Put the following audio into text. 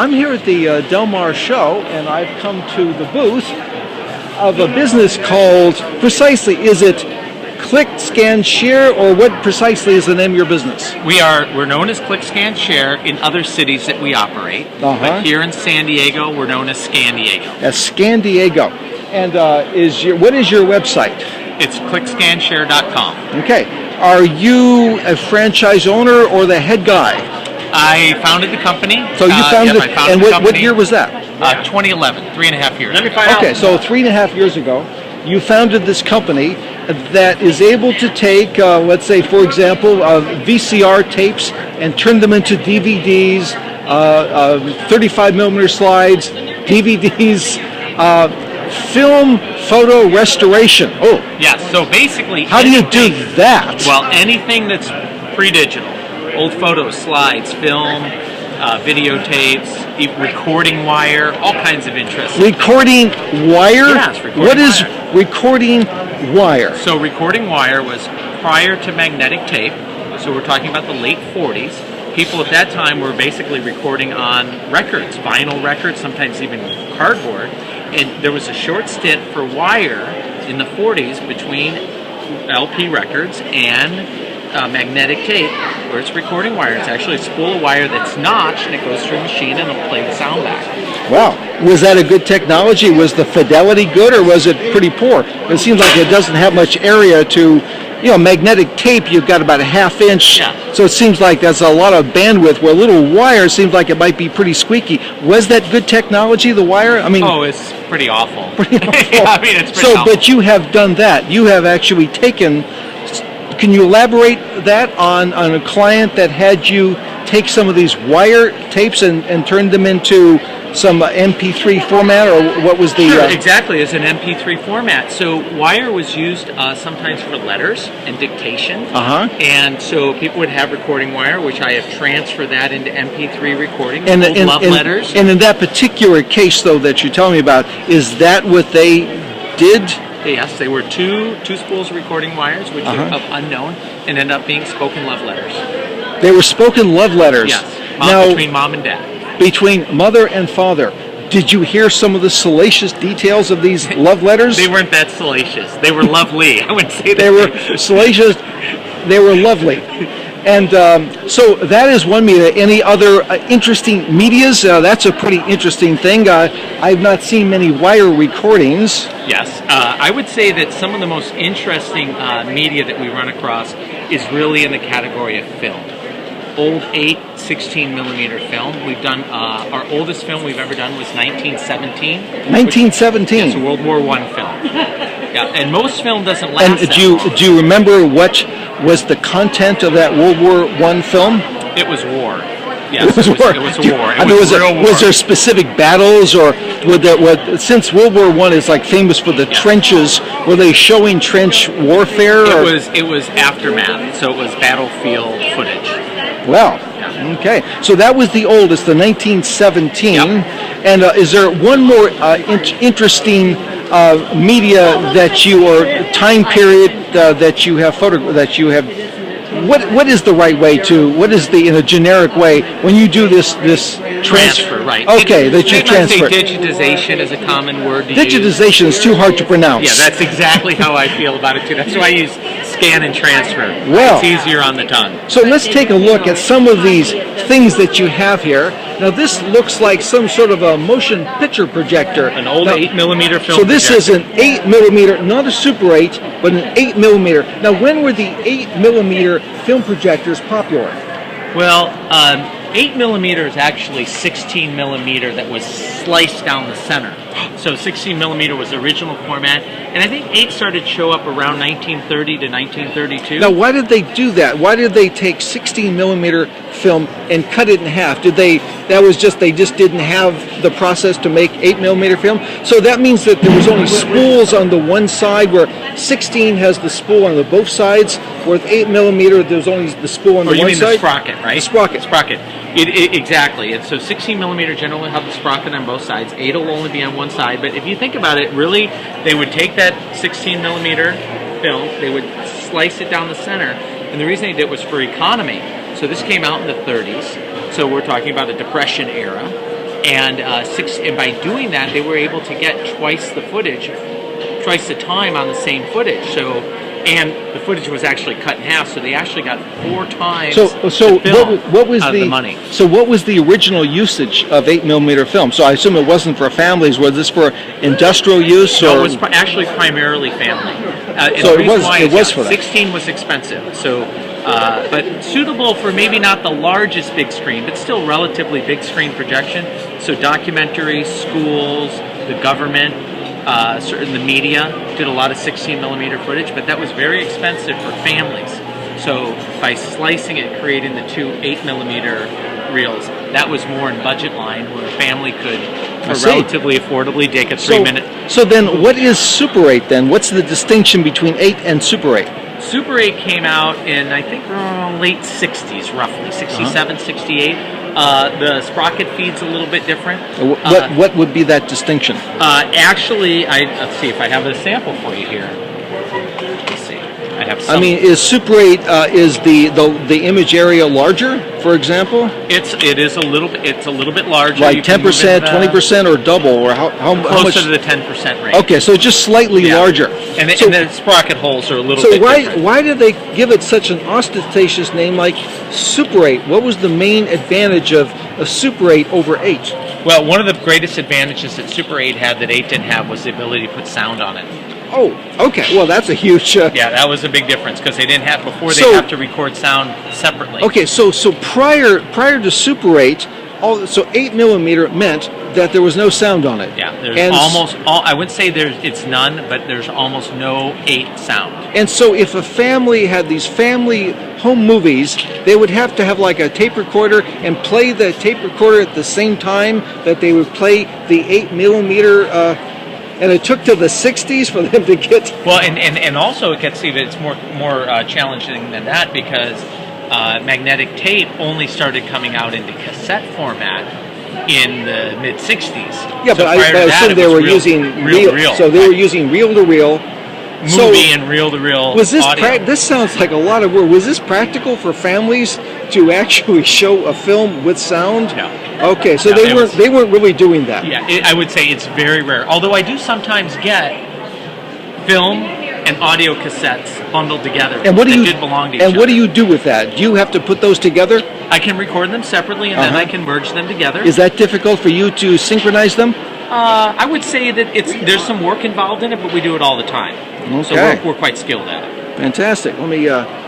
I'm here at the Del Mar show, and I've come to the booth of a business called, precisely, is it Click, Scan, Share, or what precisely is the name of your business? We're known as Click, Scan, Share in other cities that we operate. But here in San Diego, we're known as Scan Diego. As Scan Diego. And what is your website? It's clickscanshare.com. Okay. Are you a franchise owner or the head guy? I founded the company. So you founded it, and what year was that? 2011, 3.5 years. Okay, so 3.5 years ago, you founded this company that is able to take, let's say, for example, VCR tapes and turn them into DVDs, 35 millimeter slides, DVDs, film photo restoration. Oh, yes. So basically, how do you do that? Well, anything that's pre-digital, old photos, slides, film, videotapes, recording wire, all kinds of interest. Recording wire? Yes, recording What is wire. recording wire? So recording wire was prior to magnetic tape. So we're talking about the late 40s. People at that time were basically recording on records, vinyl records, sometimes even cardboard. And there was a short stint for wire in the 40s between LP records and magnetic tape, where it's recording wire. It's actually a spool of wire that's notched, and it goes through a machine and it'll play the sound back. Wow. Was that a good technology? Was the fidelity good, or was it pretty poor? It seems like it doesn't have much area to, magnetic tape, you've got about a ½ inch. Yeah. So it seems like that's a lot of bandwidth, where a little wire seems like it might be pretty squeaky. Was that good technology, the wire? I mean, it's pretty awful. Pretty awful. Yeah, I mean, it's pretty awful. But you have done that. You have actually taken. Can you elaborate that on a client that had you take some of these wire tapes and turn them into some MP3 format, or what was the... Sure, exactly, as an MP3 format. So wire was used sometimes for letters and dictation. And so people would have recording wire, which I have transferred that into MP3 recording, love letters. And in that particular case, though, that you're telling me about, is that what they did? Yes, they were two spools of recording wires, which are of unknown, and ended up being spoken love letters. They were spoken love letters. Yes, between mom and dad. Between mother and father. Did you hear some of the salacious details of these love letters? They weren't that salacious. They were lovely. I wouldn't say that. They were salacious. They were lovely. And so that is one media. Any other interesting medias? That's a pretty interesting thing. I've not seen many wire recordings. Yes. I would say that some of the most interesting media that we run across is really in the category of film. Old 16 millimeter film. We've done, our oldest film we've ever done was 1917. 1917? It's a World War I film. Yeah, and most film doesn't last And do you remember what was the content of that World War I film? It was war. Yes, it was war. It was a war. Was there specific battles, or since World War I is like famous for the trenches, were they showing trench warfare? It was aftermath, so it was battlefield footage. Wow. Okay. So that was the oldest, the 1917. Yep. And is there one more interesting media that you, or time period that you have What is the right way to? What is in a generic way when you do this transfer? Right. Okay, that you transfer. Say digitization is a common word to digitization use. Is too hard to pronounce. Yeah, that's exactly how I feel about it too. That's why I use scan and transfer. Well, it's easier on the tongue. So let's take a look at some of these things that you have here. Now this looks like some sort of a motion picture projector. An old 8 millimeter film. So this is an 8 millimeter, not a Super 8, but an 8 millimeter. Now when were the 8 millimeter film projectors popular? Well, 8 millimeter is actually 16 millimeter that was sliced down the center. So 16 millimeter was the original format, and I think 8 started to show up around 1930 to 1932. Now, why did they do that? Why did they take 16 millimeter film and cut it in half? They just didn't have the process to make 8 millimeter film? So that means that there was only spools on the one side, where 16 has the spool on both sides, where with 8 millimeter there's only the spool on the one side? You mean the sprocket, right? The sprocket. Sprocket. Exactly. And so 16 millimeter generally have the sprocket on both sides. 8 will only be on one side. But if you think about it, really, they would take that 16 millimeter film, they would slice it down the center, and the reason they did it was for economy. So this came out in the 30s. So we're talking about a Depression era. And by doing that, they were able to get twice the footage, twice the time on the same footage. So, and the footage was actually cut in half, so they actually got 4 times So the film what was out of the money. So what was the original usage of 8mm film? So I assume it wasn't for families. Was this for industrial use? No, or? it was actually primarily family. So the it was- reason why it is, was for that. 16 was expensive, so but suitable for maybe not the largest big screen, but still relatively big screen projection. So documentaries, schools, the government, certain the media did a lot of 16mm footage, but that was very expensive for families. So by slicing it, creating the 2 8mm reels, that was more in budget line where a family could relatively affordably take a 3-minute. So then, what is Super 8 then? What's the distinction between 8 and Super 8? Super 8 came out in, I think, late 60s, roughly, 67, 68. The sprocket feed's a little bit different. What would be that distinction? Actually, let's see if I have a sample for you here. Let's see. I have some. I mean, is Super 8 is the image area larger, for example? It is a little bit. It's a little bit larger. Like You can 10%, move it, 20%, or double, or how closer much? to the 10% range. Okay, so just slightly Yeah. larger. And the, So- and the sprocket holes are a little So bit different. why did they give it such an ostentatious name like Super 8? What was the main advantage of a Super 8 over 8? Well, one of the greatest advantages that Super 8 had that 8 didn't have was the ability to put sound on it. Oh, okay. Well, that's a huge. Yeah, that was a big difference because they didn't have before. They So- have to record sound separately. Okay, so prior to Super 8, so 8mm meant that there was no sound on it. Yeah, there's And almost all. I wouldn't say it's none, but there's almost no 8 sound. And so if a family had these family home movies, they would have to have like a tape recorder and play the tape recorder at the same time that they would play the 8mm. And it took till the 60s for them to get. Well, and also it gets even it's more challenging than that because magnetic tape only started coming out into cassette format in the mid 60s. Yeah, but I assume they were using reel. So they were using reel to reel. Movie and reel to reel. Was this audio. this sounds like a lot of work. Was this practical for families to actually show a film with sound? No. Okay, so No, they weren't really doing that. Yeah, I would say it's very rare. Although I do sometimes get film and audio cassettes bundled together And what do that you did belong to each and what other. do you do with that? Do you have to put those together? I can record them separately and then I can merge them together. Is that difficult for you to synchronize them? I would say that there's some work involved in it, but we do it all the time. So Okay. we're quite skilled at it. Fantastic. Let me